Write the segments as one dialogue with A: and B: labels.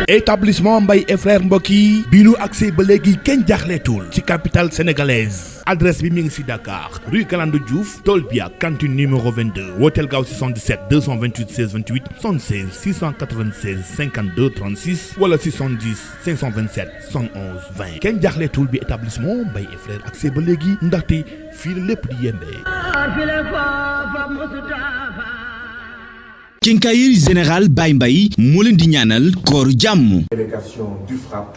A: établissement Mbaye et frères mbokk yi bi nu accès ba léegi kenn jaaxleetul ci capitale sénégalaise adresse bi mi ngi ci Dakar rue Galandou Diouf Tolbia cantine numéro 22 wooteel gaaw 77 228 16 28 76 696 52 36 wala 70 527 111 20 kenn jaaxleetul bi établissement Mbaye et frères accès ba léegi ndaxte fii la lépp di yembee.
B: Quincaillerie Générale Baye Mbaye moo leen di ñaanal kooru jàmm.
C: Délégation du FRAPP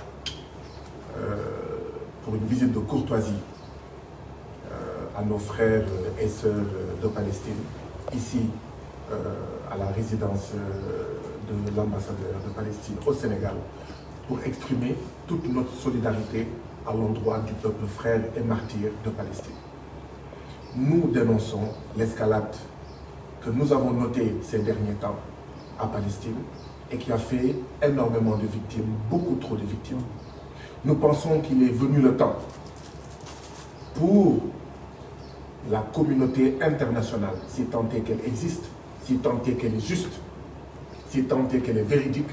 C: pour une visite de courtoisie à nos frères et sœurs de Palestine, ici à la résidence de l'ambassadeur de Palestine au Sénégal, pour exprimer toute notre solidarité à l'endroit du peuple frère et martyr de Palestine. Nous dénonçons l'escalade que nous avons noté ces derniers temps à Palestine et qui a fait énormément de victimes, beaucoup trop de victimes. Nous pensons qu'il est venu le temps pour la communauté internationale, si tant est qu'elle existe, si tant est qu'elle est juste, si tant est qu'elle est véridique,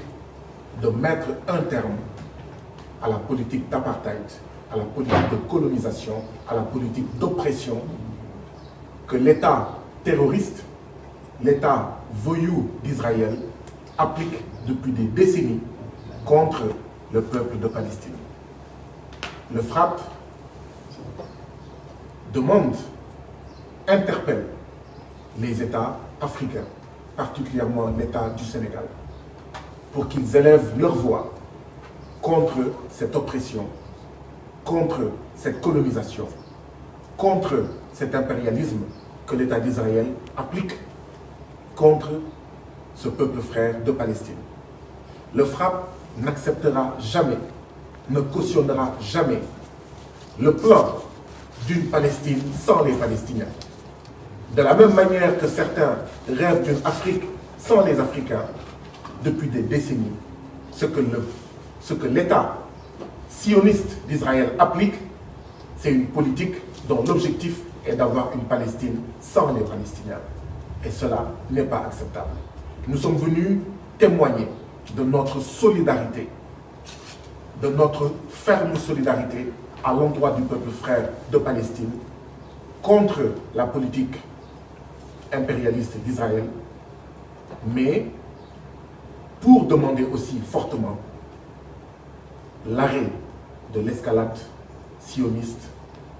C: de mettre un terme à la politique d'apartheid, à la politique de colonisation, à la politique d'oppression que l'État terroriste, l'État voyou d'Israël applique depuis des décennies contre le peuple de Palestine. Le FRAPP demande, interpelle les États africains, particulièrement l'État du Sénégal, pour qu'ils élèvent leur voix contre cette oppression, contre cette colonisation, contre cet impérialisme que l'État d'Israël applique contre ce peuple frère de Palestine. Le FRAPP n'acceptera jamais, ne cautionnera jamais le plan d'une Palestine sans les Palestiniens. De la même manière que certains rêvent d'une Afrique sans les Africains, depuis des décennies, ce que l'État sioniste d'Israël applique, c'est une politique dont l'objectif est d'avoir une Palestine sans les Palestiniens. Et cela n'est pas acceptable. Nous sommes venus témoigner de notre solidarité, de notre ferme solidarité à l'endroit du peuple frère de Palestine contre la politique impérialiste d'Israël, mais pour demander aussi fortement l'arrêt de l'escalade sioniste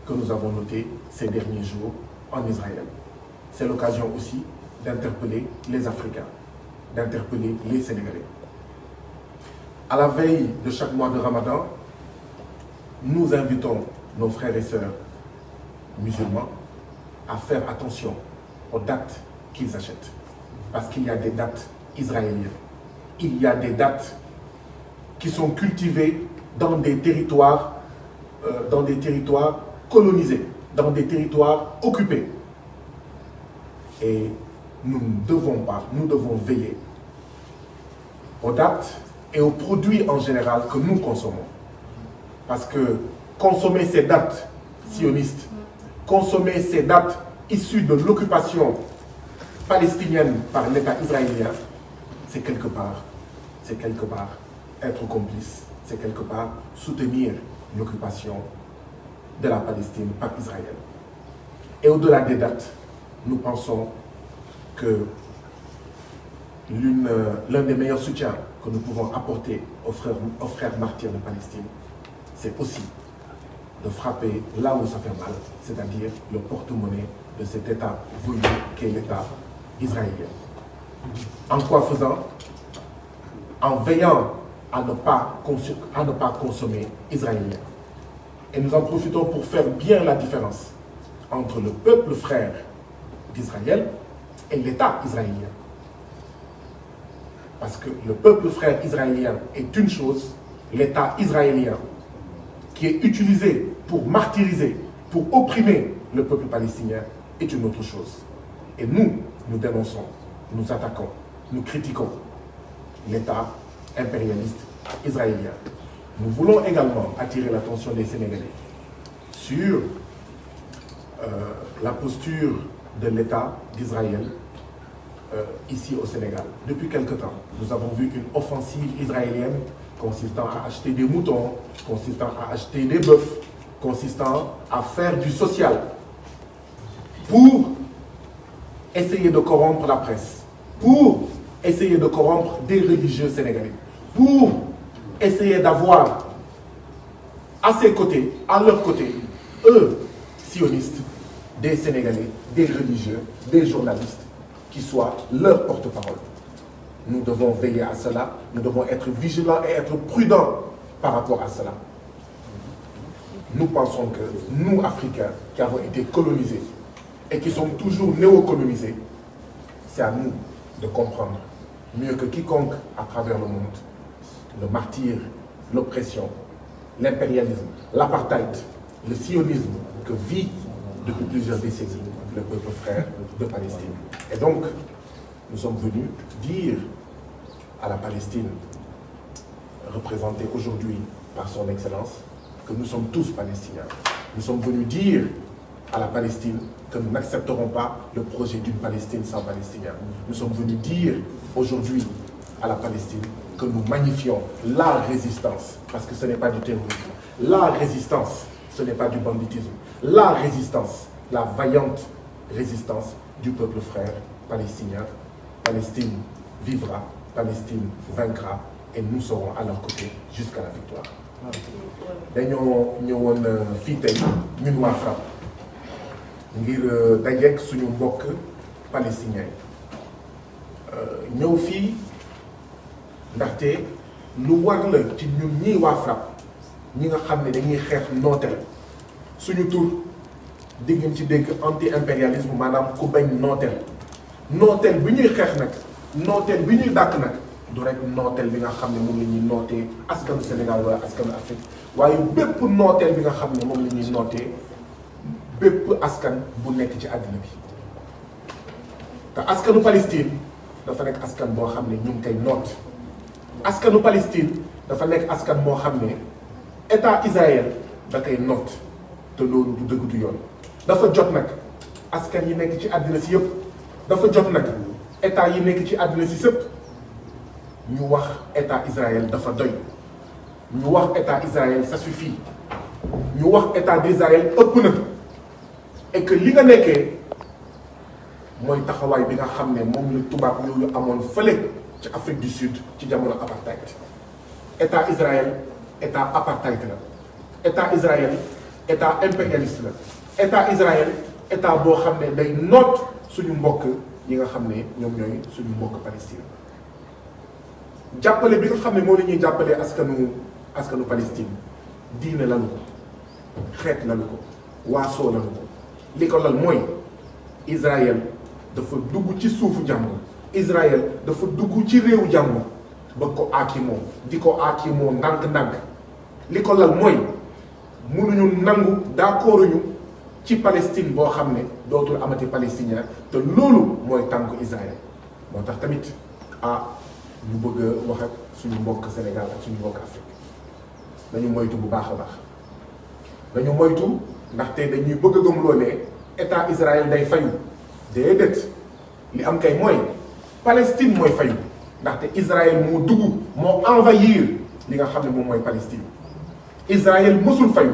C: que nous avons noté ces derniers jours en Israël. C'est l'occasion aussi d'interpeller les Africains, d'interpeller les Sénégalais. À la veille de chaque mois de Ramadan, nous invitons nos frères et sœurs musulmans à faire attention aux dates qu'ils achètent. Parce qu'il y a des dates israéliennes. Il y a des dates qui sont cultivées dans des territoires colonisés, dans des territoires occupés. Et nous devons veiller aux dates et aux produits en général que nous consommons. Parce que consommer ces dates sionistes, consommer ces dates issues de l'occupation palestinienne par l'État israélien, c'est quelque part être complice, c'est quelque part soutenir l'occupation de la Palestine par Israël. Et au-delà des dates, nous pensons que l'un des meilleurs soutiens que nous pouvons apporter aux frères martyrs de Palestine, c'est aussi de frapper là où ça fait mal, c'est-à-dire le porte-monnaie de cet État voulu qu'est l'État israélien. En quoi faisant? En veillant à ne pas consommer israélien. Et nous en profitons pour faire bien la différence entre le peuple frère d'Israël et l'État israélien. Parce que le peuple frère israélien est une chose, l'État israélien qui est utilisé pour martyriser, pour opprimer le peuple palestinien est une autre chose. Et nous dénonçons, nous attaquons, nous critiquons l'État impérialiste israélien. Nous voulons également attirer l'attention des Sénégalais sur la posture de l'État d'Israël ici au Sénégal. Depuis quelque temps, nous avons vu une offensive israélienne consistant à acheter des moutons, consistant à acheter des bœufs, consistant à faire du social pour essayer de corrompre la presse, pour essayer de corrompre des religieux sénégalais, pour essayer d'avoir à ses côtés, à leur côté, eux, sionistes, des Sénégalais, des religieux, des journalistes, qui soient leur porte-parole. Nous devons veiller à cela, nous devons être vigilants et être prudents par rapport à cela. Nous pensons que nous, Africains, qui avons été colonisés et qui sommes toujours néocolonisés, c'est à nous de comprendre mieux que quiconque à travers le monde le martyre, l'oppression, l'impérialisme, l'apartheid, le sionisme que vit depuis plusieurs décennies le peuple frère de Palestine. Et donc, nous sommes venus dire à la Palestine, représentée aujourd'hui par son Excellence, que nous sommes tous Palestiniens. Nous sommes venus dire à la Palestine que nous n'accepterons pas le projet d'une Palestine sans Palestiniens. Nous sommes venus dire aujourd'hui à la Palestine que nous magnifions la résistance, parce que ce n'est pas du terrorisme. La résistance, ce n'est pas du banditisme. La résistance, la vaillante résistance du peuple frère palestinien. Palestine vivra, Palestine vaincra, et nous serons à leur côté jusqu'à la victoire. dañoo ñëwoon fii tey ñun waa FRAPP ngir dajeek suñu mbokk palestinien ñëw fii ndaxte lu war la ci ñun ñii waa FRAPP ñi nga xam ne dañuy xeex nooteel suñu tur di ngeen ci dégg anti-impérialisme maanaam ku bañ nooteel nooteel bi ñuy xeex nag nooteel bi ñuy dàkk nag du rek nooteel bi nga xam ne moom la ñuy nootee askanu Sénégal wala askanu Afrique waaye bépp nooteel bi nga xam ne moom la ñuy nootee bépp askan bu nekk ci àddina bi te askanu Palestine dafa nekk askan boo xam ne ñu ngi koy noot askanu Palestine dafa nekk askan moo xam ne état Israël da koy noot te loolu du dëgg du yoon dafa jot nag askan yi nekk ci àddina si yëpp dafa jot nag état yi nekk ci àddina si sëpp ñu wax état Israël dafa doy ñu wax état Israël ça suffit ñu wax état d'Israël ëpp na et que li nga nekkee mooy taxawaay bi nga xam ne moom la tubaab yooyu amoon fële ci Afrique du Sud ci jamono apartheid état Israël état apartheid la état Israël état impérialiste la état Israël état boo xam ne day noot suñu mbokk yi nga xam ne ñoom ñooy suñu mbokk Palestine jàppale bi nga xam ne moo la ñuy jàppale askanu Palestine diine lalu ko xeet lalu ko waasoo lalu ko li ko lal mooy Israël dafa dugg ci suufu jàmbur Israël dafa dugg ci réewu jàmbur ba ko aakimoo di ko aakimoo ndànk-ndànk li ko lal mooy mënuñu nangu d'accorduñu ci Palestine boo xam ne dootul amati palestinien te loolu mooy tànku Israël moo tax tamit ñu bëgg a wax ak suñu mbokk Sénégal ak suñu mbokk Afrique dañu moytu bu baax a baax dañu moytu ndaxte dañuy bëgg a gëmloo ne état Israël day fayu déedéet li am kay mooy Palestine mooy fayu ndaxte Israël moo dugg moo envahir li nga xam ne moom mooy Palestine Israël mësul fayu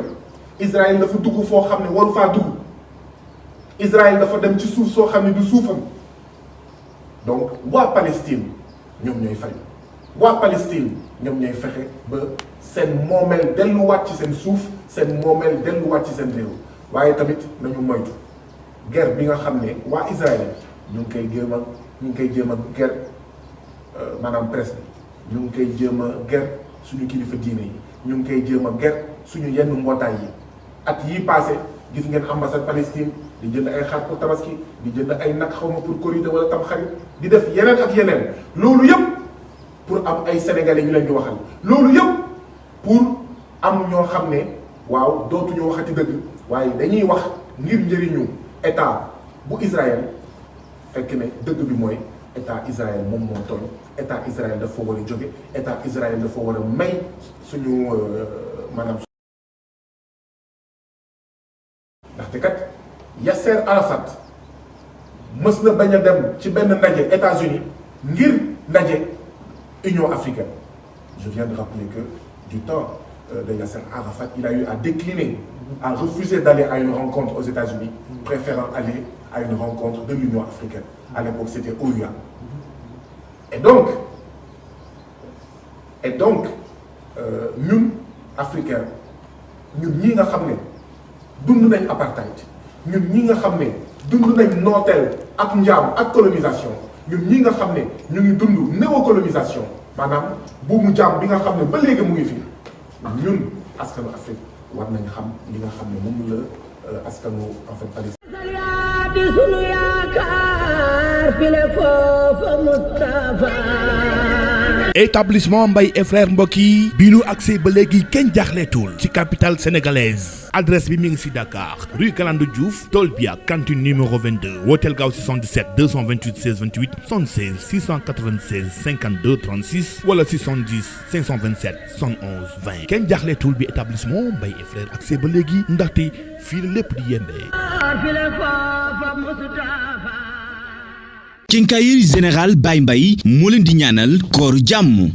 C: Israël dafa dugg foo xam ne waru faa dugg Israël dafa dem ci suuf soo xam ne du suufam donc waa Palestine ñoom ñooy fayu waa Palestine ñoom ñooy fexe ba seen moomeel delluwaat ci seen suuf seen moomeel delluwaat ci seen réew waaye tamit nañu moytu guerre bi nga xam ne waa Israël ñu ngi koy jéem a guerre maanaam presse bi ñu ngi koy jéem a guerre suñu kilifa diine yi ñu ngi koy jéem a guerre suñu yenn mbootaay yi at yii passé gis ngeen ambassade Palestine di jënd ay xar pour tabaski di jënd ay nag xaw ma pour korité wala tam xarit di def yeneen ak yeneen loolu yëpp pour am ay sénégalais ñu leen di waxal loolu yëpp pour am ñoo xam ne waaw dootuñu waxati dëgg waaye dañuy wax ngir njëriñu état bu Israël fekk ne dëgg bi mooy état Israël moom moo tooñ état Israël dafa war a jóge état Israël dafa war a may suñu maanaam ndaxte kat Yasser Arafat mës na bañ a dem ci benn ndaje États-Unis ngir ndaje Union africaine. Je viens de rappeler que du temps de Yasser Arafat, il a eu à décliner, à refuser d'aller à une rencontre aux États-Unis, préférant aller à une rencontre de l'Union africaine. À l'époque, c'était OUA. Et donc, ñun africains, ñun ñi nga xam ne dund nañ apartheid, ñun ñi nga xam ne dund nañ nooteel ak njaam ak colonisation, ñun ñi nga xam ne ñu ngi dund néocolonisation, maanaam buumu jaam bi nga xam ne ba léegi mu ngi fi, ñun askanu Afrique war nañ xam li nga xam ne moom la askanu en fait Palestine.
A: établissement Mbaye et frères mbokk yi bi nu accès ba léegi kenn jaaxleetul ci capitale sénégalaise adresse bi mi ngi ci Dakar rue Galandou Diouf Tolbia cantine numéro 22 wooteel gaaw 77 228 16 28 76 696 52 36 wala 70 527 71 20 kenn jaaxleetul bi établissement Mbaye et frères accès ba léegi ndaxte fii la lépp di yembee.
B: Quincaillerie Générale Baye Mbaye moo leen di ñaanal kooru jàmm.